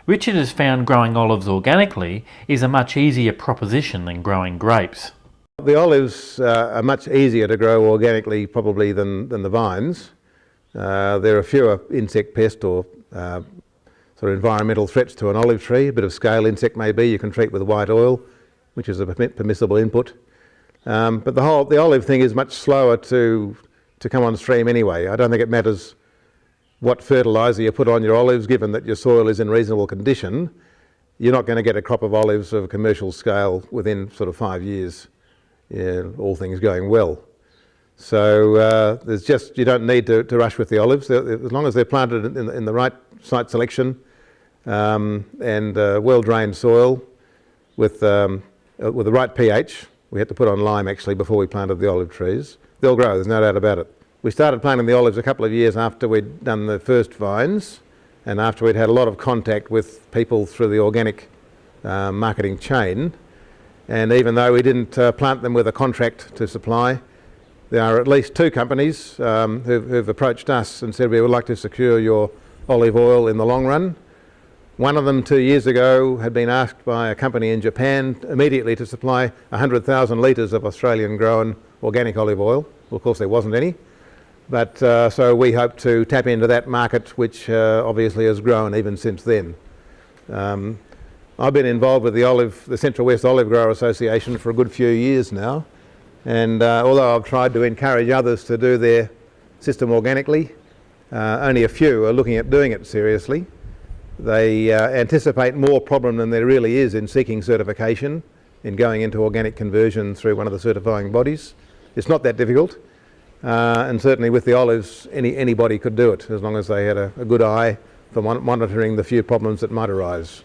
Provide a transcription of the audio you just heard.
Richard has found growing olives organically is a much easier proposition than growing grapes. The olives are much easier to grow organically probably than the vines. There are fewer insect pest or sort of environmental threats to an olive tree. A bit of scale insect maybe you can treat with white oil, which is a permissible input. But the olive thing is much slower to come on stream anyway. I don't think it matters what fertiliser you put on your olives, given that your soil is in reasonable condition. You're not going to get a crop of olives of a commercial scale within sort of 5 years, all things going well. So you don't need to rush with the olives. As long as they're planted in the right site selection and well-drained soil with the right pH. We had to put on lime actually before we planted the olive trees. They'll grow, there's no doubt about it. We started planting the olives a couple of years after we'd done the first vines and after we'd had a lot of contact with people through the organic marketing chain. And even though we didn't plant them with a contract to supply, there are at least 2 companies who've approached us and said we would like to secure your olive oil in the long run. One of them 2 years ago had been asked by a company in Japan immediately to supply 100,000 litres of Australian grown organic olive oil. Well, of course there wasn't any, but so we hope to tap into that market, which obviously has grown even since then. I've been involved with the Central West Olive Grower Association for a good few years now, and although I've tried to encourage others to do their system organically, only a few are looking at doing it seriously. They anticipate more problem than there really is in seeking certification, in going into organic conversion through one of the certifying bodies. It's not that difficult, and certainly with the olives anybody could do it as long as they had a good eye for monitoring the few problems that might arise.